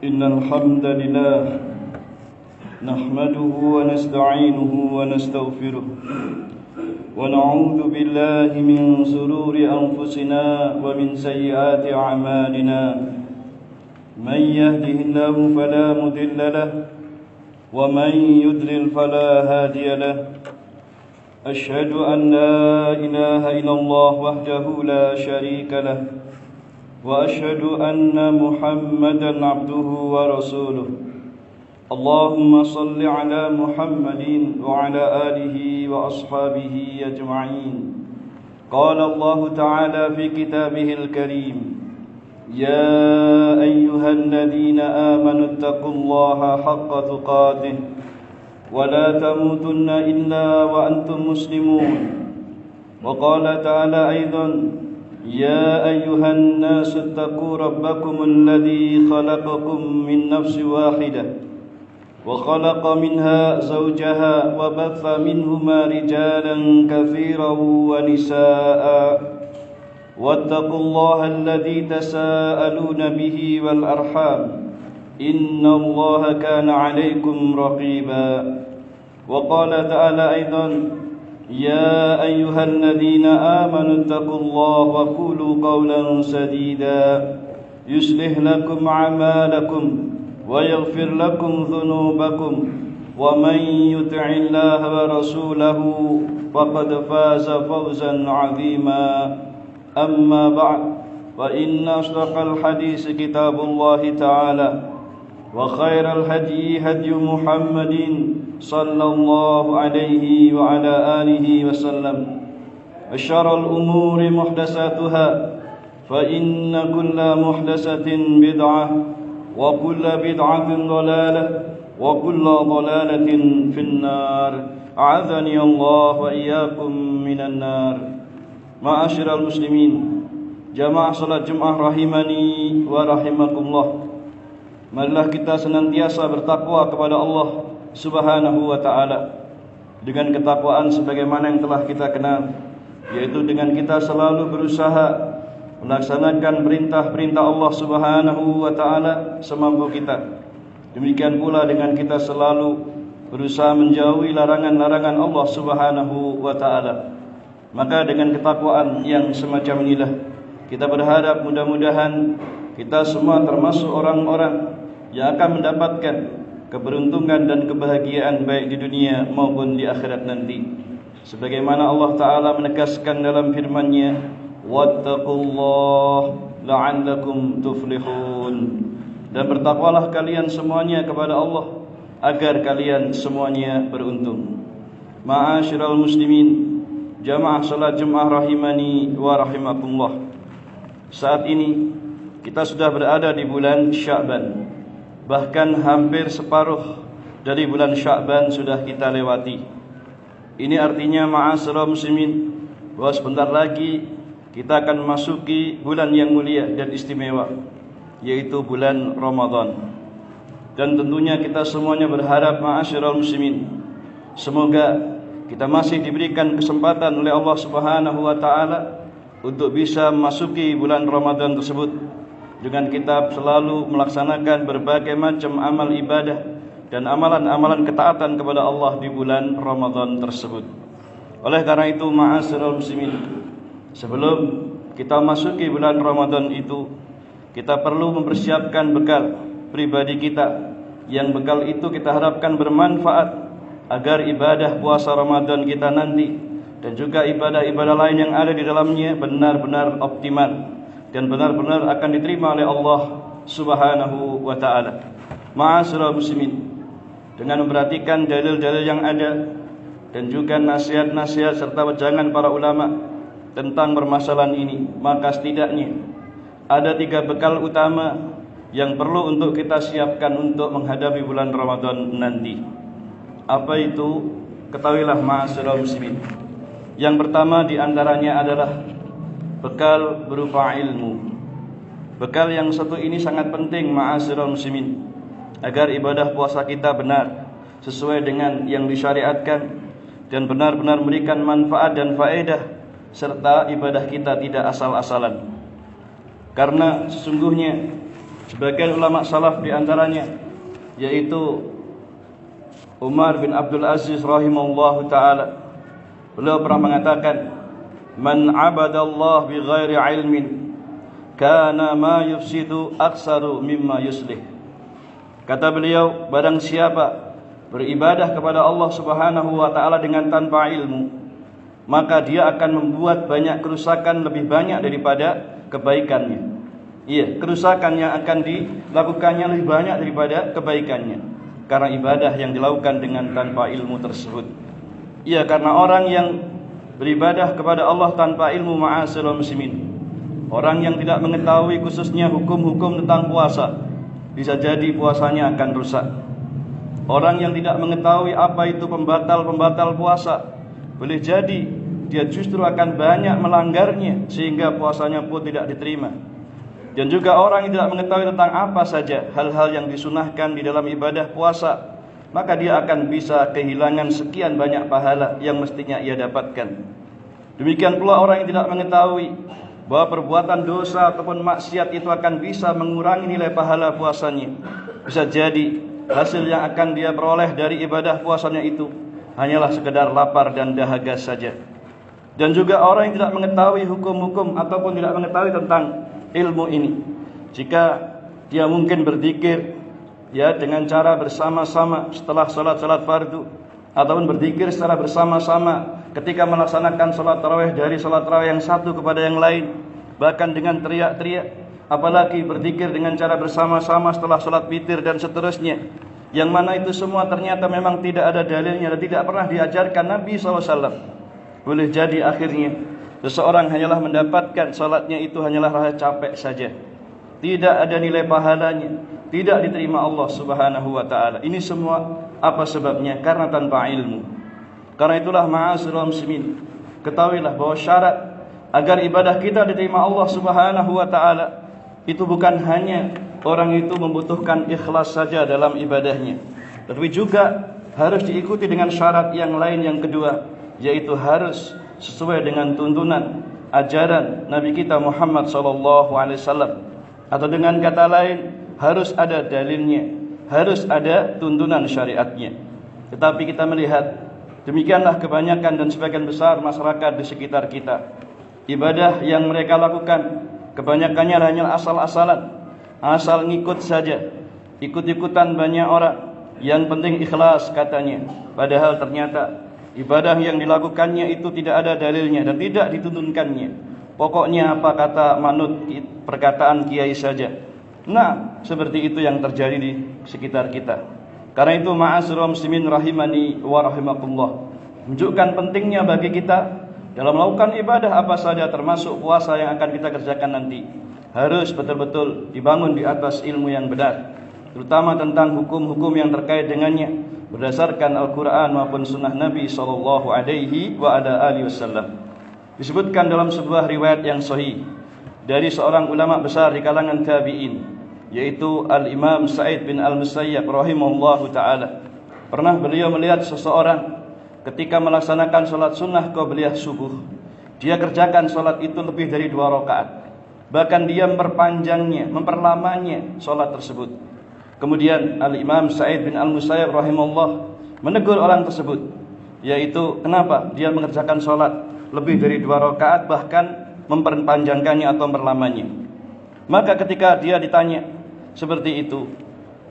إن الحمد لله نحمده ونستعينه ونستغفره ونعوذ بالله من شرور أنفسنا ومن سيئات أعمالنا من يهده الله فلا مضل له ومن يضلل فلا هادي له أشهد أن لا إله إلا الله وحده لا شريك له وأشهد أن محمدا عبده ورسوله اللهم صل على محمد وعلى آله وأصحابه أجمعين قال الله تعالى في كتابه الكريم يا أيها الذين آمنوا اتقوا الله حق تقاته ولا تموتن إلا وأنتم مسلمون وقال تعالى أيضا يا أيها الناس اتقوا ربكم الذي خلقكم من نفس واحدة وخلق منها زوجها وبث منهما رجالا كثيرا ونساء واتقوا الله الذي تساءلون به والأرحام إن الله كان عليكم رقيبا وقال تعالى أيضا يا أيها الذين آمنوا اتقوا الله وقولوا قولا سديدا يصلح لكم أعمالكم ويغفر لكم ذنوبكم ومن يطع الله ورسوله فقد فاز فوزا عظيما أما بعد فإن أصدق الحديث كتاب الله تعالى وخير الهدي هدي محمد صلى الله عليه وعلى آله وسلم وشر الأمور محدثاتها فإن كل محدثة بدعة وكل بدعة ضلالة وكل ضلالة في النار أعاذني الله وإياكم من النار. Ma'asyiral muslimin, jamaah salat Jumat rahimani wa rahimakumullah. Marilah kita senantiasa bertakwa kepada Allah Subhanahu wa ta'ala dengan ketakwaan sebagaimana yang telah kita kenal, yaitu dengan kita selalu berusaha melaksanakan perintah-perintah Allah Subhanahu wa ta'ala semampu kita. Demikian pula dengan kita selalu berusaha menjauhi larangan-larangan Allah Subhanahu wa ta'ala. Maka dengan ketakwaan yang semacam inilah kita berharap mudah-mudahan kita semua termasuk orang-orang yang akan mendapatkan keberuntungan dan kebahagiaan baik di dunia maupun di akhirat nanti. Sebagaimana Allah Ta'ala menegaskan dalam firman-Nya, wattaqullah la'allakum tuflihun. Dan bertakwalah kalian semuanya kepada Allah agar kalian semuanya beruntung. Ma'asyiral muslimin, jamaah salat Jumat rahimani wa rahimakumullah. Saat ini kita sudah berada di bulan Sya'ban. Bahkan hampir separuh dari bulan Sya'ban sudah kita lewati. Ini artinya ma'asyiral muslimin bahwa sebentar lagi kita akan memasuki bulan yang mulia dan istimewa, yaitu bulan Ramadan. Dan tentunya kita semuanya berharap ma'asyiral muslimin, semoga kita masih diberikan kesempatan oleh Allah Subhanahu wa ta'ala untuk bisa memasuki bulan Ramadan tersebut dengan kita selalu melaksanakan berbagai macam amal ibadah dan amalan-amalan ketaatan kepada Allah di bulan Ramadan tersebut. Oleh karena itu ma'asyiral muslimin, sebelum kita masuki bulan Ramadan itu, kita perlu mempersiapkan bekal pribadi kita, yang bekal itu kita harapkan bermanfaat agar ibadah puasa Ramadan kita nanti dan juga ibadah-ibadah lain yang ada di dalamnya benar-benar optimal dan benar-benar akan diterima oleh Allah Subhanahu wa ta'ala. Ma'asyiral muslimin, dengan memperhatikan dalil-dalil yang ada dan juga nasihat-nasihat serta wejangan para ulama tentang permasalahan ini, maka setidaknya ada 3 bekal utama yang perlu untuk kita siapkan untuk menghadapi bulan Ramadan nanti. Apa itu? Ketahuilah ma'asyiral muslimin, yang pertama diantaranya adalah bekal berupa ilmu. Bekal yang satu ini sangat penting ma'asyiral muslimin, agar ibadah puasa kita benar sesuai dengan yang disyariatkan dan benar-benar memberikan manfaat dan faedah, serta ibadah kita tidak asal-asalan. Karena sesungguhnya Sebagian ulama salaf di antaranya yaitu Umar bin Abdul Aziz rahimahullahu taala, beliau pernah mengatakan, "Man 'abadallah bighairi 'ilmin kana ma yufsidu aktsaru mimma yuslih." Kata beliau, barang siapa beribadah kepada Allah Subhanahu wa taala dengan tanpa ilmu, maka dia akan membuat banyak kerusakan lebih banyak daripada kebaikannya. Iya, kerusakan yang akan dilakukannya lebih banyak daripada kebaikannya, karena ibadah yang dilakukan dengan tanpa ilmu tersebut. Iya, karena orang yang beribadah kepada Allah tanpa ilmu, ma'asyiral muslimin, orang yang tidak mengetahui khususnya hukum-hukum tentang puasa, bisa jadi puasanya akan rusak. Orang yang tidak mengetahui apa itu pembatal-pembatal puasa, boleh jadi dia justru akan banyak melanggarnya sehingga puasanya pun tidak diterima. Dan juga orang yang tidak mengetahui tentang apa saja hal-hal yang disunahkan di dalam ibadah puasa, maka dia akan bisa kehilangan sekian banyak pahala yang mestinya ia dapatkan. Demikian pula orang yang tidak mengetahui bahwa perbuatan dosa ataupun maksiat itu akan bisa mengurangi nilai pahala puasanya. Bisa jadi hasil yang akan dia peroleh dari ibadah puasanya itu hanyalah sekedar lapar dan dahaga saja. Dan juga orang yang tidak mengetahui hukum-hukum ataupun tidak mengetahui tentang ilmu ini, jika dia mungkin berzikir ya dengan cara bersama-sama setelah salat fardu, ataupun berzikir secara bersama-sama ketika melaksanakan salat tarawih dari salat tarawih yang satu kepada yang lain, bahkan dengan teriak-teriak, apalagi berzikir dengan cara bersama-sama setelah salat witir dan seterusnya, yang mana itu semua ternyata memang tidak ada dalilnya dan tidak pernah diajarkan Nabi SAW. Boleh jadi akhirnya seseorang hanyalah mendapatkan salatnya itu hanyalah rasa capek saja, tidak ada nilai pahalanya, tidak diterima Allah Subhanahu wa taala. Ini semua apa sebabnya? Karena tanpa ilmu. Karena itulah ma'asyiral muslimin, ketahuilah bahwa syarat agar ibadah kita diterima Allah Subhanahu wa taala itu bukan hanya orang itu membutuhkan ikhlas saja dalam ibadahnya, tetapi juga harus diikuti dengan syarat yang lain yang kedua, yaitu harus sesuai dengan tuntunan ajaran Nabi kita Muhammad SAW, atau dengan kata lain harus ada dalilnya, harus ada tuntunan syariatnya. Tetapi kita melihat demikianlah kebanyakan dan sebagian besar masyarakat di sekitar kita, ibadah yang mereka lakukan kebanyakannya hanya asal-asalan, asal ngikut saja, ikut-ikutan banyak orang, yang penting ikhlas katanya, padahal ternyata ibadah yang dilakukannya itu tidak ada dalilnya dan tidak dituntunkannya. Pokoknya apa kata manut, perkataan kiai saja. Nah, seperti itu yang terjadi di sekitar kita. Karena itu ma'asyiral muslimin rahimani wa rahimakumullah, menunjukkan pentingnya bagi kita dalam melakukan ibadah apa saja, termasuk puasa yang akan kita kerjakan nanti, harus betul-betul dibangun di atas ilmu yang benar, terutama tentang hukum-hukum yang terkait dengannya berdasarkan Al-Quran maupun Sunnah Nabi SAW. Disebutkan dalam sebuah riwayat yang sahih dari seorang ulama besar di kalangan tabi'in, yaitu Al-Imam Sa'id bin Al-Musayyab rahimahullahu ta'ala. Pernah beliau melihat seseorang ketika melaksanakan salat sunnah qabliyah subuh, dia kerjakan salat itu lebih dari 2 rakaat, bahkan dia memperpanjangnya, memperlamanya salat tersebut. Kemudian Al-Imam Sa'id bin Al-Musayyab rahimahullah menegur orang tersebut, yaitu kenapa dia mengerjakan sholat lebih dari 2 rakaat, bahkan memperpanjangkannya atau memperlamanya. Maka ketika dia ditanya seperti itu,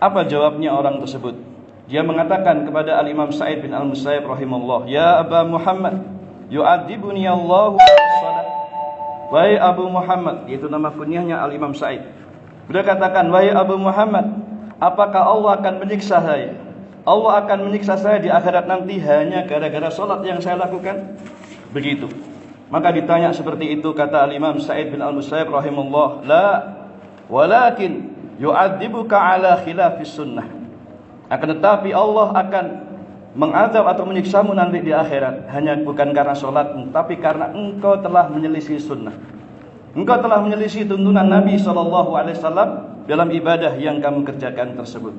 apa jawabnya orang tersebut? Dia mengatakan kepada Al-Imam Sa'id bin Al-Musayyab rahimahullah, "Ya Aba Muhammad, yu'adzibuni Allahu bis-shalah." Wahai Abu Muhammad, yaitu nama kunyahnya Al-Imam Sa'id. Beliau katakan, "Wahai Abu Muhammad, apakah Allah akan menyiksa saya? Allah akan menyiksa saya di akhirat nanti hanya gara-gara sholat yang saya lakukan?" Begitu. Maka ditanya seperti itu, kata Al-Imam Sa'id bin Al-Musayyab rahimahullah, "La, walakin yu'adzibuka ala khilafis sunnah." Akan tetapi Allah akan mengazab atau menyiksamu nanti di akhirat hanya bukan karena sholatmu, tapi karena engkau telah menyelisih sunnah. Engkau telah menyelisih tuntunan Nabi SAW dalam ibadah yang kamu kerjakan tersebut.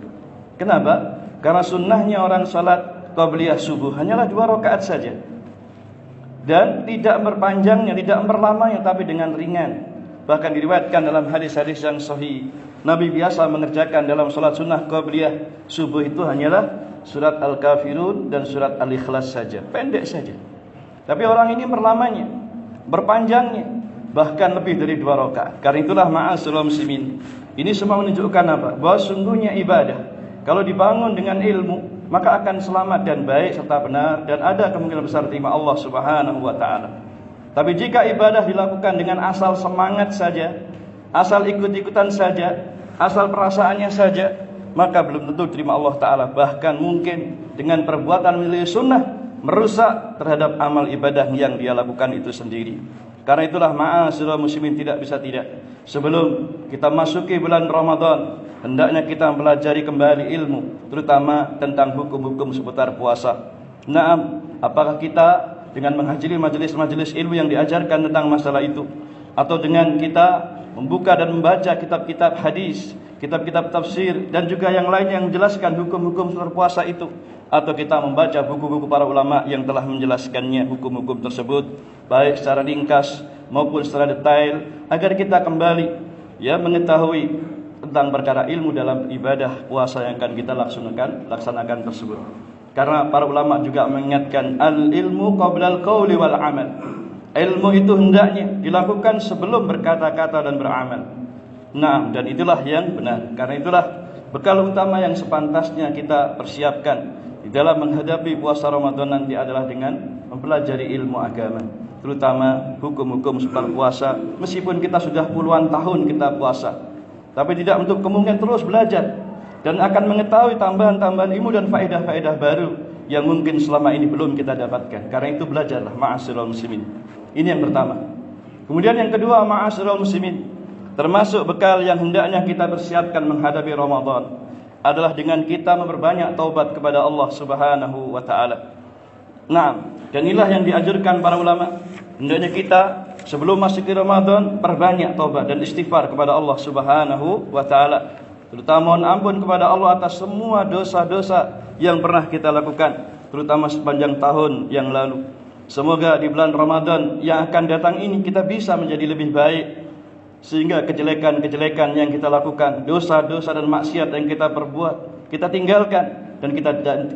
Kenapa? Karena sunnahnya orang salat qabliyah subuh hanyalah 2 rakaat saja, dan tidak memperpanjangnya, tidak memperlamanya, tapi dengan ringan. Bahkan diriwayatkan dalam hadis-hadis yang sahih Nabi biasa mengerjakan dalam salat sunnah qabliyah subuh itu hanyalah surat Al-Kafirun dan surat Al-Ikhlas saja, pendek saja. Tapi orang ini berlamanya, berpanjangnya, bahkan lebih dari 2 rakaat. Karena itulah ma'asyiral muslimin, ini semua menunjukkan apa? Bahwa sungguhnya ibadah kalau dibangun dengan ilmu maka akan selamat dan baik serta benar, dan ada kemungkinan besar terima Allah Subhanahu wa taala. Tapi jika ibadah dilakukan dengan asal semangat saja, asal ikut-ikutan saja, asal perasaannya saja, maka belum tentu terima Allah Ta'ala. Bahkan mungkin dengan perbuatan menyelisihi sunnah merusak terhadap amal ibadah yang dia lakukan itu sendiri. Karena itulah ma'asyiral muslimin, tidak bisa tidak, sebelum kita masuki bulan Ramadan, hendaknya kita mempelajari kembali ilmu, terutama tentang hukum-hukum seputar puasa. Naam, apakah kita dengan menghadiri majelis-majelis ilmu yang diajarkan tentang masalah itu, atau dengan kita membuka dan membaca kitab-kitab hadis, kitab-kitab tafsir, dan juga yang lain yang menjelaskan hukum-hukum berpuasa itu, atau kita membaca buku-buku para ulama yang telah menjelaskannya hukum-hukum tersebut, baik secara ringkas maupun secara detail, agar kita kembali mengetahui tentang perkara ilmu dalam ibadah puasa yang akan kita laksanakan tersebut. Karena para ulama juga mengingatkan al-ilmu qablal qauli wal amal. Ilmu itu hendaknya dilakukan sebelum berkata-kata dan beramal. Nah, dan itulah yang benar. Karena itulah bekal utama yang sepantasnya kita persiapkan di dalam menghadapi puasa Ramadan nanti adalah dengan mempelajari ilmu agama, terutama hukum-hukum seputar puasa. Meskipun kita sudah puluhan tahun kita puasa, tapi tidak untuk kemungkinan terus belajar dan akan mengetahui tambahan-tambahan ilmu dan faedah-faedah baru yang mungkin selama ini belum kita dapatkan. Karena itu belajarlah ma'asyiral muslimin. Ini yang pertama. Kemudian yang kedua, ma'asyiral muslimin, termasuk bekal yang hendaknya kita persiapkan menghadapi Ramadan adalah dengan kita memperbanyak taubat kepada Allah Subhanahu wa taala. Nah, dan inilah yang dianjurkan para ulama. Hendaknya kita sebelum masuk ke Ramadan perbanyak taubat dan istighfar kepada Allah Subhanahu wa taala, terutama mohon ampun kepada Allah atas semua dosa-dosa yang pernah kita lakukan, terutama sepanjang tahun yang lalu. Semoga di bulan Ramadan yang akan datang ini kita bisa menjadi lebih baik, sehingga kejelekan-kejelekan yang kita lakukan, dosa-dosa dan maksiat yang kita perbuat, kita tinggalkan dan kita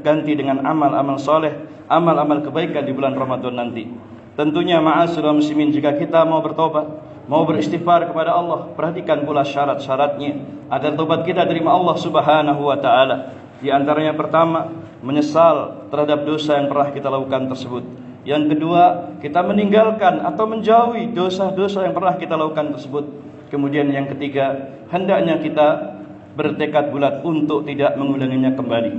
ganti dengan amal-amal soleh, amal-amal kebaikan di bulan Ramadan nanti. Tentunya ma'asyiral muslimin, jika kita mau bertobat, mau beristighfar kepada Allah, perhatikan pula syarat-syaratnya agar tobat kita terima Allah Subhanahu wa taala. Di antaranya pertama, menyesal terhadap dosa yang pernah kita lakukan tersebut. Yang kedua, kita meninggalkan atau menjauhi dosa-dosa yang pernah kita lakukan tersebut. Kemudian yang ketiga, hendaknya kita bertekad bulat untuk tidak mengulanginya kembali.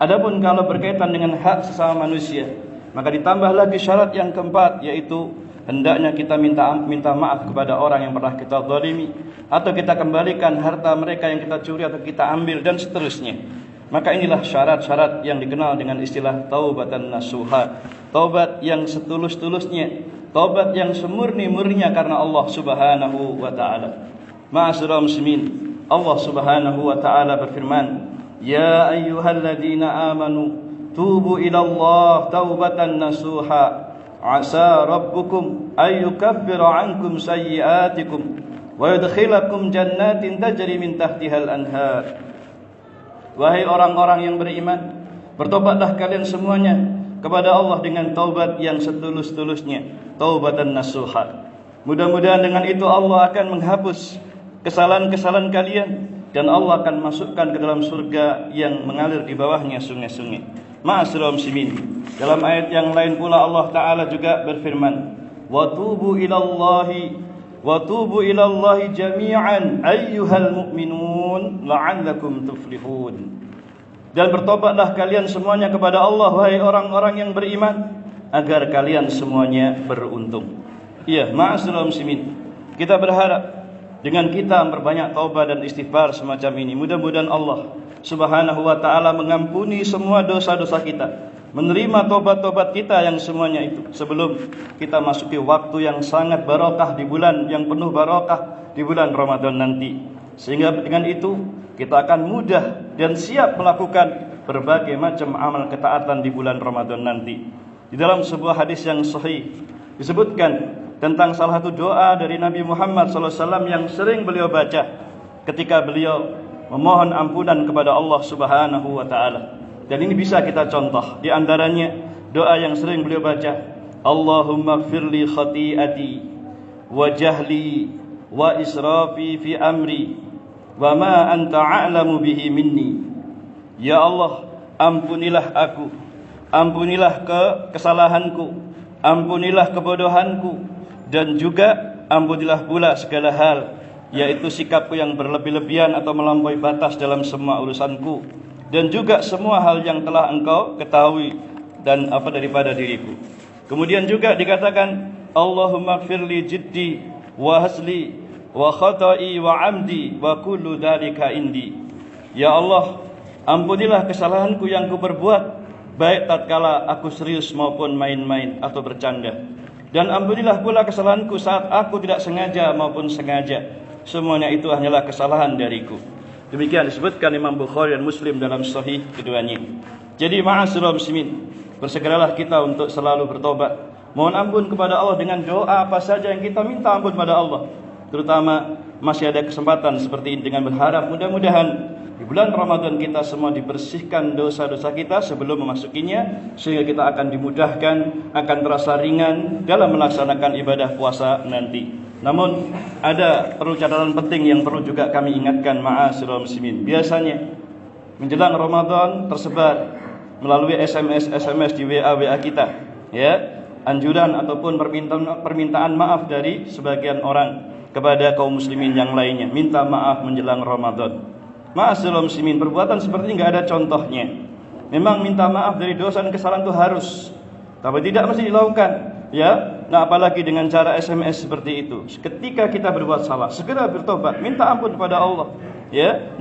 Adapun kalau berkaitan dengan hak sesama manusia, maka ditambah lagi syarat yang keempat, yaitu hendaknya kita minta maaf kepada orang yang pernah kita zalimi, atau kita kembalikan harta mereka yang kita curi atau kita ambil, dan seterusnya. Maka inilah syarat-syarat yang dikenal dengan istilah taubatan nasuha, taubat yang setulus-tulusnya, taubat yang semurni-murninya karena Allah Subhanahu wa taala. Ma'asyiral muslimin, Allah Subhanahu wa taala berfirman, "Ya ayyuhalladzina amanu tubu ila Allah taubatan nasuha, asa rabbukum ayyukaffira 'ankum sayyi'atikum wa yudkhilakum jannatin tajri min tahtihal anhar." Wahai orang-orang yang beriman, bertobatlah kalian semuanya kepada Allah dengan taubat yang setulus-tulusnya, taubatan nasuha. Mudah-mudahan dengan itu Allah akan menghapus kesalahan-kesalahan kalian, dan Allah akan masukkan ke dalam surga yang mengalir di bawahnya sungai-sungai. Ma'asyiral muslimin, dalam ayat yang lain pula Allah Ta'ala juga berfirman, "Wa tubu ilallahi jami'an ayyuhal mu'minun la'allakum tuflihun." Dan bertobatlah kalian semuanya kepada Allah, wahai orang-orang yang beriman, agar kalian semuanya beruntung. Iya, ma'asyiral muslimin, kita berharap dengan kita memperbanyak taubat dan istighfar semacam ini, mudah-mudahan Allah Subhanahu wa taala mengampuni semua dosa-dosa kita, menerima tobat-tobat kita yang semuanya itu, sebelum kita masuki waktu yang sangat barokah di bulan yang penuh barokah di bulan Ramadan nanti. Sehingga dengan itu kita akan mudah dan siap melakukan berbagai macam amal ketaatan di bulan Ramadan nanti. Di dalam sebuah hadis yang sahih disebutkan tentang salah satu doa dari Nabi Muhammad SAW yang sering beliau baca. ketika beliau memohon ampunan kepada Allah Subhanahu wa taala. Dan ini bisa kita contoh. Di antaranya doa yang sering beliau baca, Allahumma ighfirli khati'ati wa jahli wa israfi fi amri wa ma anta a'lamu bihi minni. Ya Allah, ampunilah aku, ampunilah kesalahanku, ampunilah kebodohanku, dan juga ampunilah pula segala hal, yaitu sikapku yang berlebih-lebihan atau melampaui batas dalam semua urusanku, dan juga semua hal yang telah engkau ketahui dan daripada diriku. Kemudian juga dikatakan, Allahumma ighfirli jiddi wa hasli wa khata'i wa amdi wa kullu dzalika indi. Ya Allah, ampunilah kesalahanku yang kuperbuat, baik tatkala aku serius maupun main-main atau bercanda. Dan ampunilah pula kesalahanku saat aku tidak sengaja maupun sengaja. Semuanya itu hanyalah kesalahan dariku. Demikian disebutkan Imam Bukhari dan Muslim dalam sahih keduanya. Jadi ma'asyiral muslimin, bersegeralah kita untuk selalu bertobat, mohon ampun kepada Allah dengan doa apa saja yang kita minta ampun pada Allah. Terutama masih ada kesempatan seperti ini, dengan berharap mudah-mudahan di bulan Ramadan kita semua dibersihkan dosa-dosa kita sebelum memasukinya, sehingga kita akan dimudahkan, akan terasa ringan dalam melaksanakan ibadah puasa nanti. Namun ada perlu catatan penting yang perlu juga kami ingatkan ma'asyiral muslimin. Biasanya menjelang Ramadan tersebar melalui SMS di WA kita, ya, anjuran ataupun permintaan maaf dari sebagian orang kepada kaum muslimin yang lainnya, minta maaf menjelang Ramadan. Ma'asyiral muslimin, perbuatan seperti ini enggak ada contohnya. Memang minta maaf dari dosa dan kesalahan itu harus, tapi tidak mesti dilakukan, ya. Nah, apalagi dengan cara SMS seperti itu. Ketika kita berbuat salah, segera bertobat, minta ampun kepada Allah, ya.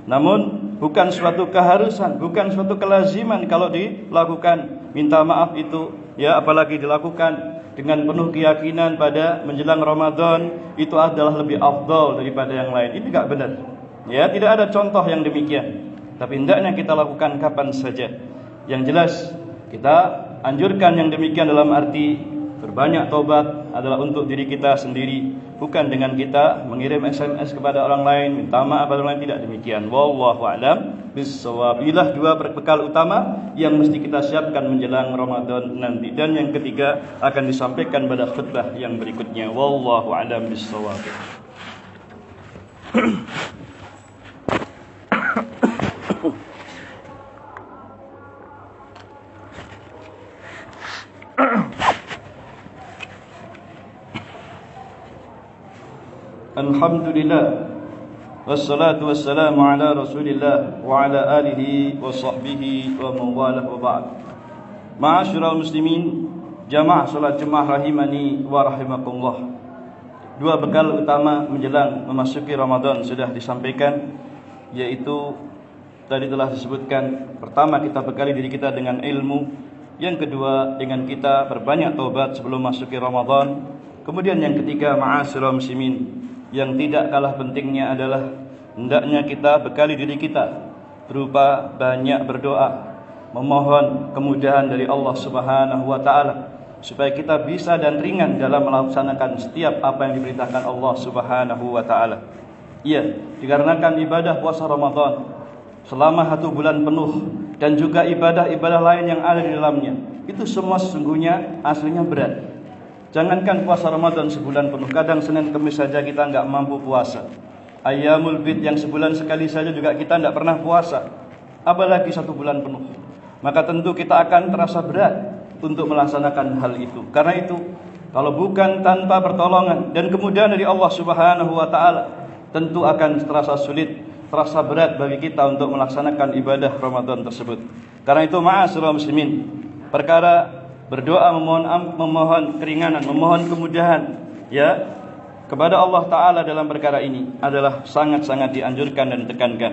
Namun bukan suatu keharusan, bukan suatu kelaziman kalau dilakukan minta maaf itu, ya, apalagi dilakukan dengan penuh keyakinan pada menjelang Ramadan itu adalah lebih afdal daripada yang lain. Ini enggak benar. Ya, tidak ada contoh yang demikian. Tapi hendaknya kita lakukan kapan saja. Yang jelas kita anjurkan yang demikian dalam arti berbanyak taubat adalah untuk diri kita sendiri, bukan dengan kita mengirim SMS kepada orang lain, minta maaf kepada orang lain, tidak demikian. Wallahu a'lam bissawab. Inilah dua bekal utama yang mesti kita siapkan menjelang Ramadan nanti. Dan yang ketiga akan disampaikan pada khutbah yang berikutnya. Wallahu a'lam bissawab. Alhamdulillah, wassalatu wassalamu ala Rasulillah wa ala alihi wa sahbihi wa mawalah wa ba'd. Ma'asyiral muslimin, jamaah salat Jumat rahimani wa rahimakumullah. Dua bekal utama menjelang memasuki Ramadan sudah disampaikan, yaitu tadi telah disebutkan. Pertama, kita bekali diri kita dengan ilmu. Yang kedua, dengan kita berbanyak taubat sebelum masuki Ramadan. Kemudian yang ketiga, ma'asyiral muslimin, yang tidak kalah pentingnya adalah hendaknya kita bekali diri kita berupa banyak berdoa, memohon kemudahan dari Allah Subhanahu wa taala supaya kita bisa dan ringan dalam melaksanakan setiap apa yang diperintahkan Allah Subhanahu wa taala. Iya, dikarenakan ibadah puasa Ramadan selama 1 bulan penuh dan juga ibadah-ibadah lain yang ada di dalamnya, itu semua sesungguhnya aslinya berat. Jangankan puasa Ramadan sebulan penuh, kadang Senin Kamis saja kita enggak mampu puasa. Ayyamul Bid yang sebulan sekali saja juga kita enggak pernah puasa, apalagi 1 bulan penuh. Maka tentu kita akan terasa berat untuk melaksanakan hal itu. Karena itu, kalau bukan tanpa pertolongan dan kemudahan dari Allah Subhanahu wa taala, tentu akan terasa sulit, terasa berat bagi kita untuk melaksanakan ibadah Ramadan tersebut. Karena itu ma'asyiral muslimin, perkara berdoa, memohon keringanan, memohon kemudahan, ya, kepada Allah Ta'ala dalam perkara ini adalah sangat-sangat dianjurkan dan ditekankan.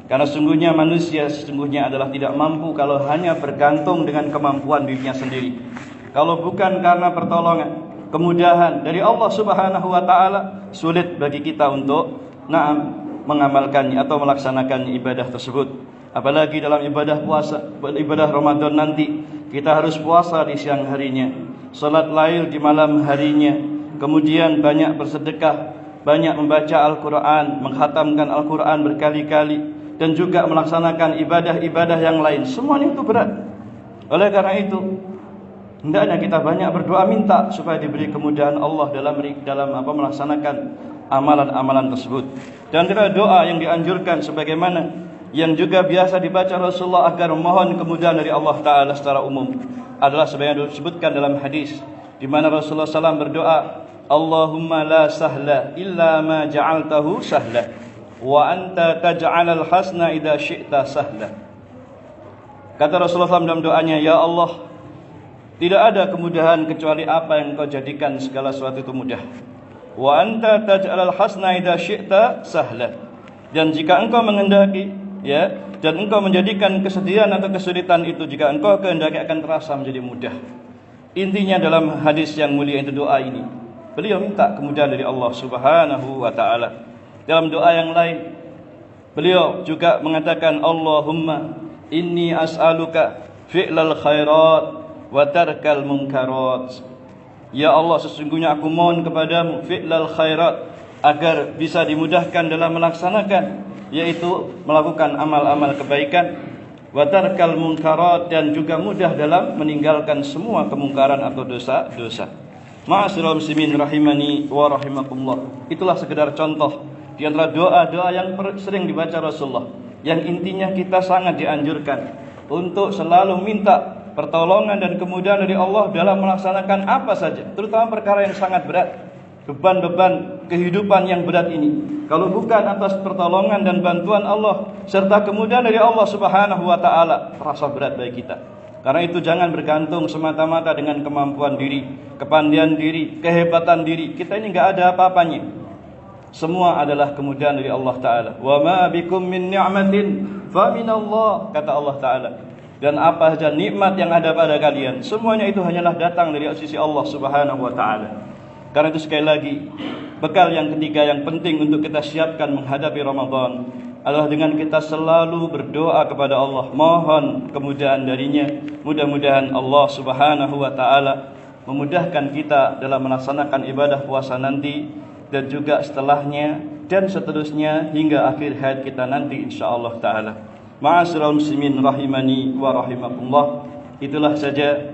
Karena sesungguhnya manusia adalah tidak mampu kalau hanya bergantung dengan kemampuan dirinya sendiri. Kalau bukan karena pertolongan, kemudahan dari Allah Subhanahu wa taala, sulit bagi kita untuk mengamalkannya atau melaksanakan ibadah tersebut. Apalagi dalam ibadah puasa, ibadah Ramadan nanti, kita harus puasa di siang harinya, salat lail di malam harinya, kemudian banyak bersedekah, banyak membaca Al-Quran, menghatamkan Al-Quran berkali-kali, dan juga melaksanakan ibadah-ibadah yang lain. Semuanya itu berat. Oleh karena itu, hendaknya kita banyak berdoa minta supaya diberi kemudahan Allah dalam melaksanakan amalan-amalan tersebut. Dan kita doa yang dianjurkan sebagaimana yang juga biasa dibaca Rasulullah agar memohon kemudahan dari Allah Ta'ala secara umum adalah sebagaimana disebutkan dalam hadis, di mana Rasulullah SAW berdoa, Allahumma la sahla illa ma ja'altahu sahla wa anta taj'alal hasna idza syi'ta sahla. Kata Rasulullah SAW dalam doanya, ya Allah, tidak ada kemudahan kecuali apa yang Engkau jadikan segala sesuatu itu mudah. Wa anta taj'alal hasna idza syi'ta sahla. Dan jika Engkau mengendaki, dan Engkau menjadikan kesedihan atau kesulitan itu, jika Engkau kehendaki, akan terasa menjadi mudah. Intinya dalam hadis yang mulia itu doa ini, beliau minta kemudahan dari Allah Subhanahu wa ta'ala. Dalam doa yang lain, beliau juga mengatakan, Allahumma inni as'aluka fi'lal khairat wa tarkal munkarat. Ya Allah, sesungguhnya aku mohon kepadamu fi'lal khairat, agar bisa dimudahkan dalam melaksanakan, yaitu melakukan amal-amal kebaikan, wa tarkal munkarat, dan juga mudah dalam meninggalkan semua kemungkaran atau dosa-dosa. Ma'asyiral muslimin rahimani wa rahimakumullah. Itulah sekedar contoh di antara doa-doa yang sering dibaca Rasulullah, yang intinya kita sangat dianjurkan untuk selalu minta pertolongan dan kemudahan dari Allah dalam melaksanakan apa saja, terutama perkara yang sangat berat, beban-beban kehidupan yang berat ini. Kalau bukan atas pertolongan dan bantuan Allah serta kemudahan dari Allah Subhanahu wa ta'ala, terasa berat bagi kita. Karena itu jangan bergantung semata-mata dengan kemampuan diri, kepandaian diri, kehebatan diri. Kita ini enggak ada apa-apanya. Semua adalah kemudahan dari Allah Ta'ala. Wa ma bikum min ni'matin fa minallah, kata Allah Ta'ala. Dan apa saja nikmat yang ada pada kalian, semuanya itu hanyalah datang dari sisi Allah Subhanahu wa ta'ala. Karena itu sekali lagi, bekal yang ketiga yang penting untuk kita siapkan menghadapi Ramadan adalah dengan kita selalu berdoa kepada Allah, mohon kemudahan darinya. Mudah-mudahan Allah Subhanahu wa ta'ala memudahkan kita dalam melaksanakan ibadah puasa nanti, dan juga setelahnya, dan seterusnya hingga akhir hayat kita nanti insyaallah ta'ala. Ma'asyiral muslimin rahimani wa rahimakumullah. Itulah saja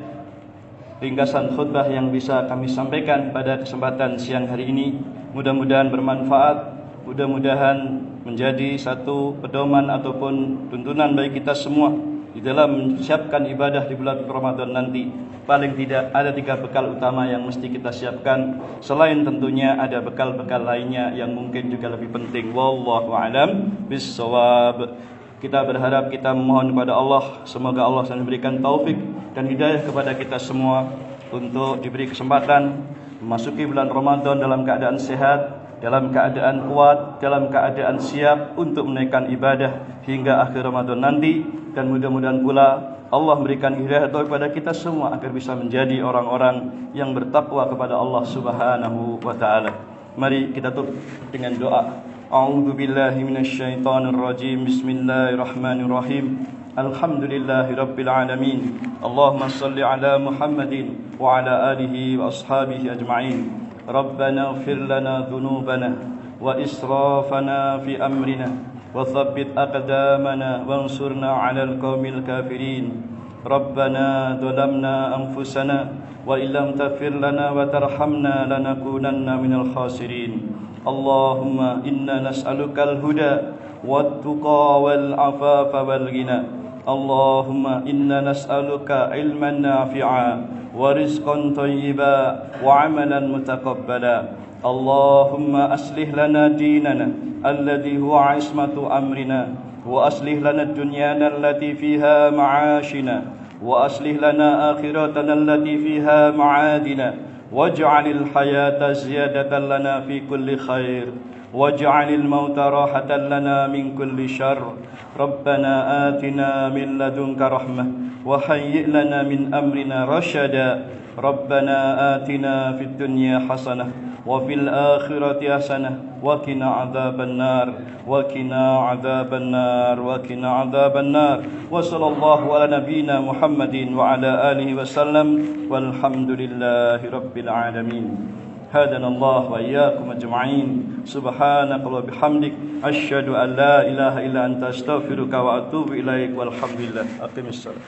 ringkasan khutbah yang bisa kami sampaikan pada kesempatan siang hari ini. Mudah-mudahan bermanfaat, mudah-mudahan menjadi satu pedoman ataupun tuntunan bagi kita semua di dalam mempersiapkan ibadah di bulan Ramadan nanti. Paling tidak ada 3 bekal utama yang mesti kita siapkan. Selain tentunya ada bekal-bekal lainnya yang mungkin juga lebih penting. Wallahu a'lam bissawab. Kita berharap, kita memohon kepada Allah, semoga Allah akan memberikan taufik dan hidayah kepada kita semua untuk diberi kesempatan memasuki bulan Ramadan dalam keadaan sehat, dalam keadaan kuat, dalam keadaan siap untuk menaikkan ibadah hingga akhir Ramadan nanti. Dan mudah-mudahan pula Allah memberikan hidayah kepada kita semua agar bisa menjadi orang-orang yang bertakwa kepada Allah Subhanahu wa ta'ala. Mari kita tutup dengan doa. A'udzu billahi minasyaitonir rajim. Bismillahirrahmanirrahim. Alhamdulillahi rabbil alamin. Allahumma shalli ala Muhammadin wa ala alihi wa ashabihi ajma'in. Rabbana ighfir lana dhunubana wa israfana fi amrina wa thabbit aqdamana wansurna 'alal qaumil kafirin. Rabbana dhalamna anfusana wa illam taghfir lana wa tarhamna lanakunanna minal khasirin. Allahumma inna nas'alukal huda wat tuqa wal afafa wal ghina. Allahumma inna nas'aluka ilman nafi'a wa rizqan thayyiba wa 'amalan mutaqabbala. Allahumma aslih lana dinana alladhi huwa 'ismatu amrina wa aslih lana dunyana allati fiha ma'ashina wa aslih lana akhiratana allati fiha ma'adina. Waj'alil hayata ziyadatan lana fi kulli khair waj'alil mauta rahatan lana min kulli syarr. Rabbana atina min ladunka rahmah wa hayyi' lana min amrina rasyada. Rabbana atina fid dunya hasanah wa fil akhirati hasanah wa qina adzabannar wa qina adzabannar wa qina adzabannar. Wa sallallahu ala nabiyyina Muhammadin wa ala alihi wasallam walhamdulillahi rabbil alamin. Hadanallahu wa iyyakum ajma'in. Subhanakallahumma bihamdik asyhadu an la ilaha illa anta astaghfiruka wa atubu ilaik. Walhamdulillah. Aqimissalam.